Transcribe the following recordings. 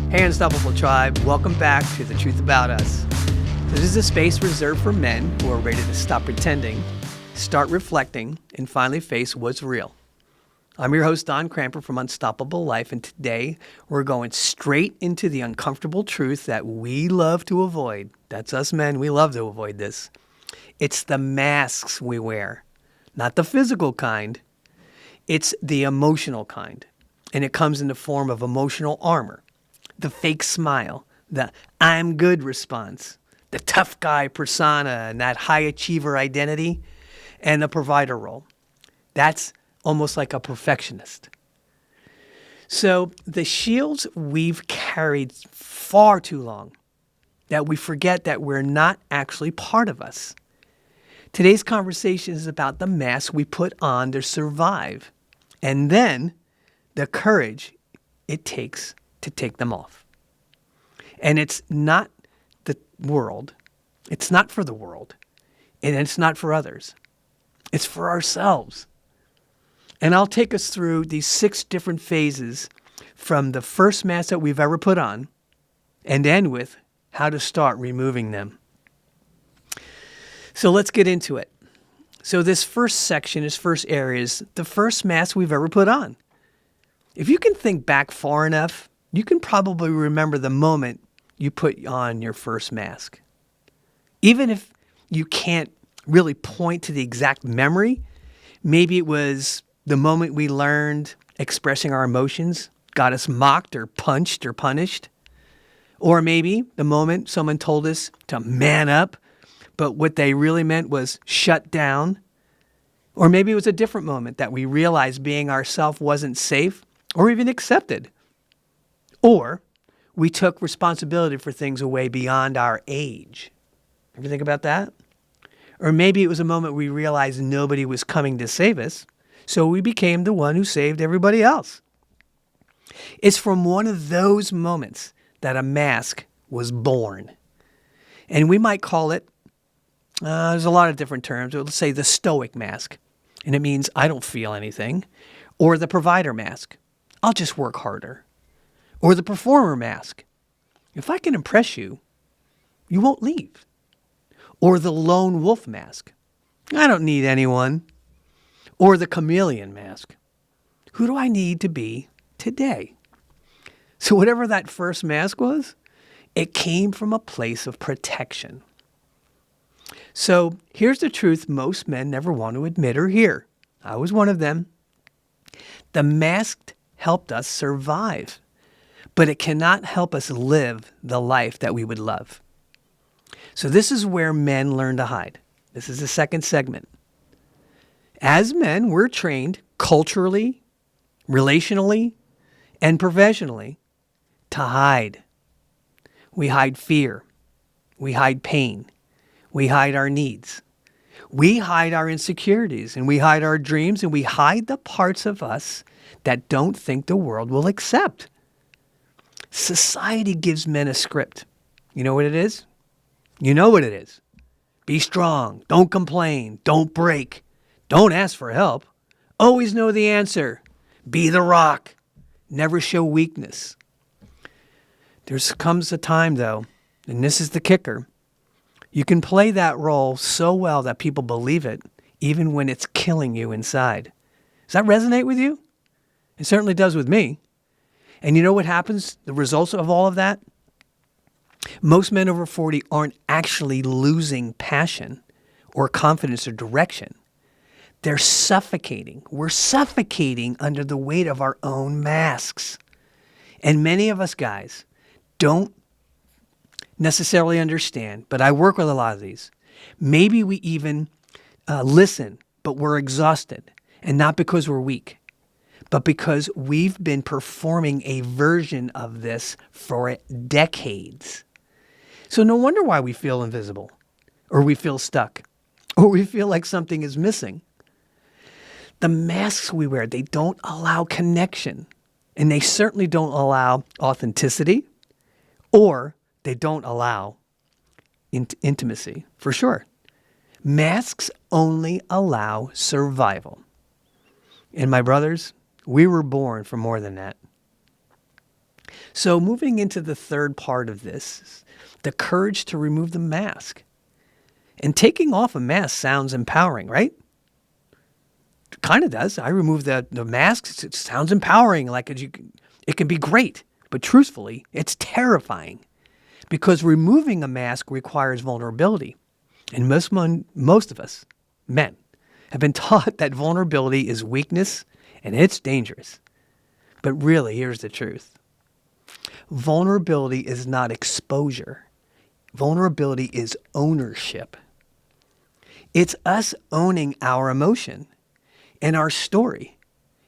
Hey, Unstoppable Tribe, welcome back to The Truth About Us. This is a space reserved for men who are ready to stop pretending, start reflecting, and finally face what's real. I'm your host, Don Cramper from Unstoppable Life, and today we're going straight into the uncomfortable truth that we love to avoid. That's us men, we love to avoid this. It's the masks we wear, not the physical kind. It's the emotional kind, and it comes in the form of emotional armor. The fake smile, the I'm good response, the tough guy persona and that high achiever identity, and the provider role. That's almost like a perfectionist. So the shields we've carried far too long that we forget that we're not actually part of us. Today's conversation is about the mask we put on to survive, and then the courage it takes to take them off. And it's not the world. It's not for the world. And it's not for others. It's for ourselves. And I'll take us through these 6 different phases from the first mask that we've ever put on and end with how to start removing them. So let's get into it. So this first section, this first area is the first mask we've ever put on. If you can think back far enough, you can probably remember the moment you put on your first mask. Even if you can't really point to the exact memory, maybe it was the moment we learned expressing our emotions, got us mocked or punched or punished. Or maybe the moment someone told us to man up, but what they really meant was shut down. Or maybe it was a different moment that we realized being ourselves wasn't safe or even accepted. Or we took responsibility for things away beyond our age. Ever think about that? Or maybe it was a moment we realized nobody was coming to save us, so we became the one who saved everybody else. It's from one of those moments that a mask was born. And we might call it, there's a lot of different terms. Let's say the stoic mask. And it means I don't feel anything. Or the provider mask. I'll just work harder. Or the performer mask. If I can impress you, you won't leave. Or the lone wolf mask. I don't need anyone. Or the chameleon mask. Who do I need to be today? So whatever that first mask was, it came from a place of protection. So here's the truth most men never want to admit or hear. I was one of them. The mask helped us survive, but it cannot help us live the life that we would love. So this is where men learn to hide. This is the second segment. As men, we're trained culturally, relationally, and professionally to hide. We hide fear. We hide pain. We hide our needs. We hide our insecurities, and we hide our dreams, and we hide the parts of us that don't think the world will accept. Society gives men a script. You know what it is? You know what it is. Be strong. Don't complain. Don't break. Don't ask for help. Always know the answer. Be the rock. Never show weakness. There comes a time, though, and this is the kicker. You can play that role so well that people believe it, even when it's killing you inside. Does that resonate with you? It certainly does with me. And you know what happens? The results of all of that? Most men over 40 aren't actually losing passion or confidence or direction. They're suffocating. We're suffocating under the weight of our own masks. And many of us guys don't necessarily understand, but I work with a lot of these. Maybe we even listen, but we're exhausted. And not because we're weak, but because we've been performing a version of this for decades. So no wonder why we feel invisible, or we feel stuck, or we feel like something is missing. The masks we wear, they don't allow connection, and they certainly don't allow authenticity, or they don't allow intimacy, for sure. Masks only allow survival. And my brothers, we were born for more than that. So moving into the third part of this, the courage to remove the mask. And taking off a mask sounds empowering, right? It kind of does. I remove the mask. It sounds empowering, like it can be great. But truthfully, it's terrifying because removing a mask requires vulnerability. And most of us, men, have been taught that vulnerability is weakness and it's dangerous. But really, here's the truth. Vulnerability is not exposure. Vulnerability is ownership. It's us owning our emotion and our story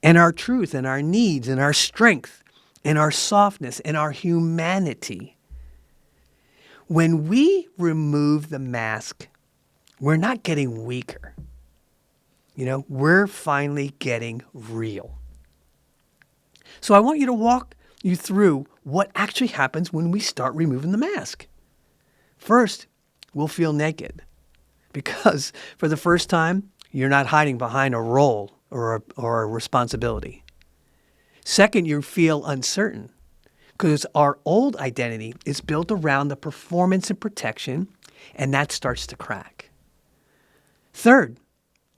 and our truth and our needs and our strength and our softness and our humanity. When we remove the mask, we're not getting weaker. We're finally getting real. So I want you to walk you through what actually happens when we start removing the mask. First, we'll feel naked because for the first time, you're not hiding behind a role or a responsibility. Second, you feel uncertain because our old identity is built around the performance and protection, and that starts to crack. Third,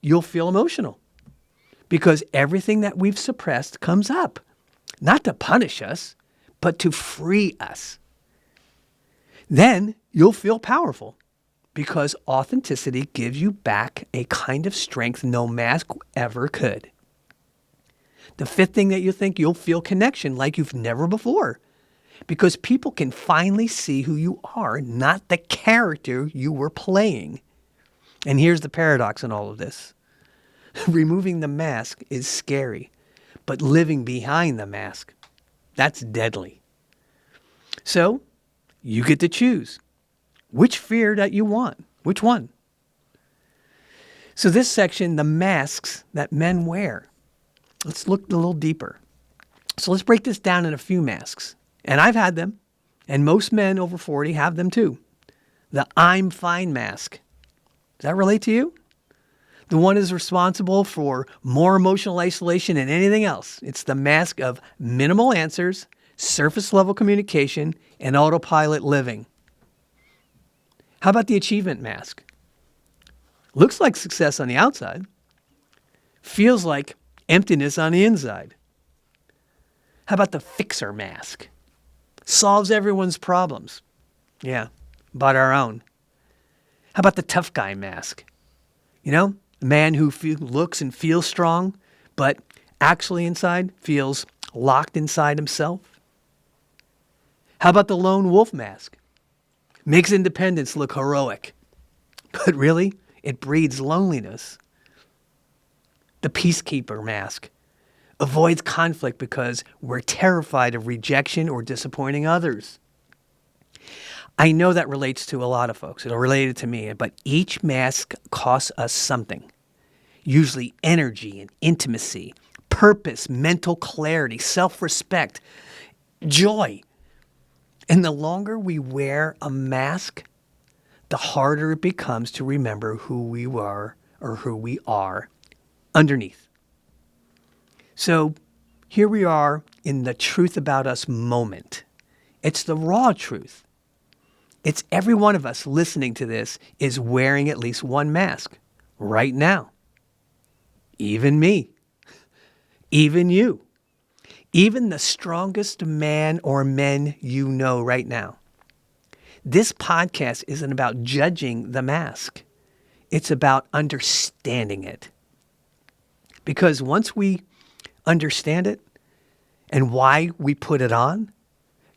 you'll feel emotional because everything that we've suppressed comes up, not to punish us, but to free us. Then you'll feel powerful because authenticity gives you back a kind of strength no mask ever could. The fifth thing that you'll feel connection like you've never before because people can finally see who you are, not the character you were playing. And here's the paradox in all of this. Removing the mask is scary, but living behind the mask, that's deadly. So you get to choose which fear that you want, which one. So this section, the masks that men wear. Let's look a little deeper. So let's break this down in a few masks. And I've had them, and most men over 40 have them too. The I'm fine mask. Does that relate to you? The one is responsible for more emotional isolation than anything else. It's the mask of minimal answers, surface level communication, and autopilot living. How about the achievement mask? Looks like success on the outside. Feels like emptiness on the inside. How about the fixer mask? Solves everyone's problems. Yeah, but our own. How about the tough guy mask? The man who looks and feels strong, but actually inside feels locked inside himself. How about the lone wolf mask? Makes independence look heroic, but really, it breeds loneliness. The peacekeeper mask avoids conflict because we're terrified of rejection or disappointing others. I know that relates to a lot of folks. It'll relate it to me, but each mask costs us something. Usually energy and intimacy, purpose, mental clarity, self-respect, joy. And the longer we wear a mask, the harder it becomes to remember who we were or who we are underneath. So here we are in the truth about us moment. It's the raw truth. It's every one of us listening to this is wearing at least one mask right now. Even me. Even you. Even the strongest man or men you know right now. This podcast isn't about judging the mask. It's about understanding it. Because once we understand it and why we put it on,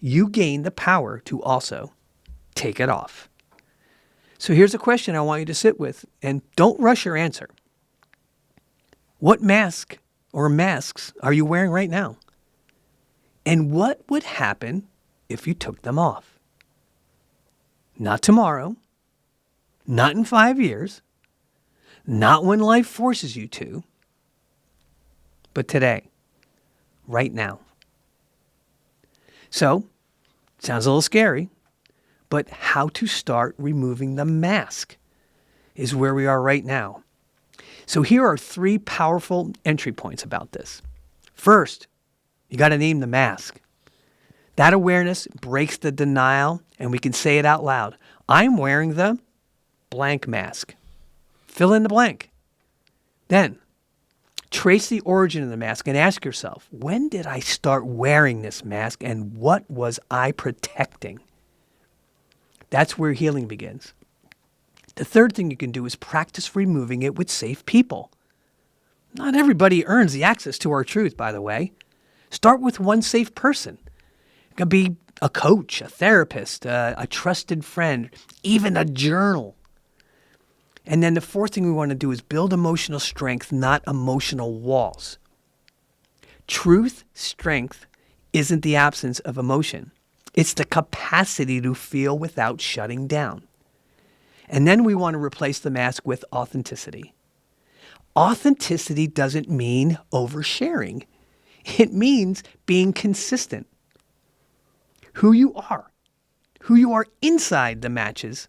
you gain the power to also take it off. So here's a question I want you to sit with, and don't rush your answer. What mask or masks are you wearing right now? And what would happen if you took them off? Not tomorrow, not in 5 years, not when life forces you to, but today, right now. So, sounds a little scary, but how to start removing the mask is where we are right now. So here are 3 powerful entry points about this. First, you got to name the mask. That awareness breaks the denial, and we can say it out loud. I'm wearing the blank mask. Fill in the blank. Then, trace the origin of the mask and ask yourself, when did I start wearing this mask and what was I protecting? That's where healing begins. The third thing you can do is practice removing it with safe people. Not everybody earns the access to our truth, by the way. Start with one safe person. It could be a coach, a therapist, a trusted friend, even a journal. And then the fourth thing we want to do is build emotional strength, not emotional walls. Truth, strength, isn't the absence of emotion. It's the capacity to feel without shutting down. And then we want to replace the mask with authenticity. Authenticity doesn't mean oversharing. It means being consistent. Who you are inside the matches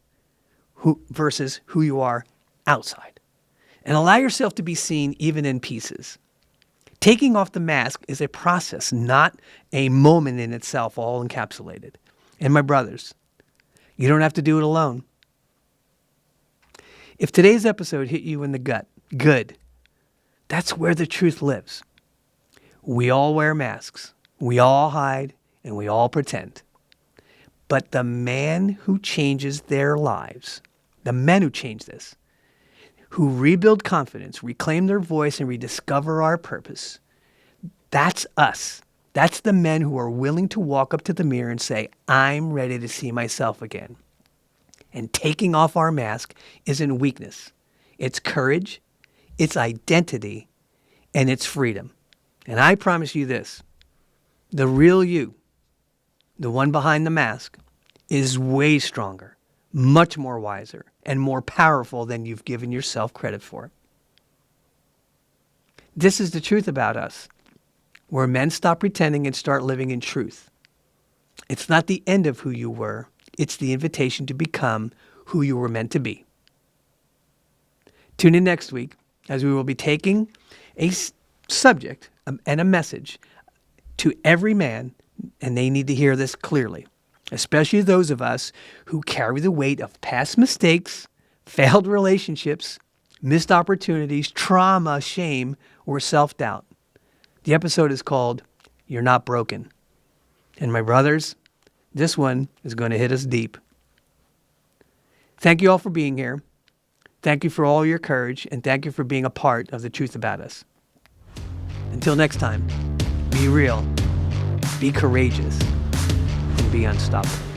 versus who you are outside. And allow yourself to be seen even in pieces. Taking off the mask is a process, not a moment in itself, all encapsulated. And my brothers, you don't have to do it alone. If today's episode hit you in the gut, good. That's where the truth lives. We all wear masks. We all hide and we all pretend. But the man who changes their lives, the men who change this, who rebuild confidence, reclaim their voice, and rediscover our purpose, that's us. That's the men who are willing to walk up to the mirror and say, I'm ready to see myself again. And taking off our mask isn't weakness. It's courage, it's identity, and it's freedom. And I promise you this, the real you, the one behind the mask, is way stronger, much more wiser, and more powerful than you've given yourself credit for. This is the truth about us, where men stop pretending and start living in truth. It's not the end of who you were. It's the invitation to become who you were meant to be. Tune in next week as we will be taking a subject and a message to every man, and they need to hear this clearly, especially those of us who carry the weight of past mistakes, failed relationships, missed opportunities, trauma, shame, or self-doubt. The episode is called You're Not Broken. And my brothers, this one is going to hit us deep. Thank you all for being here. Thank you for all your courage, and thank you for being a part of the truth about us. Until next time, be real, be courageous, and be unstoppable.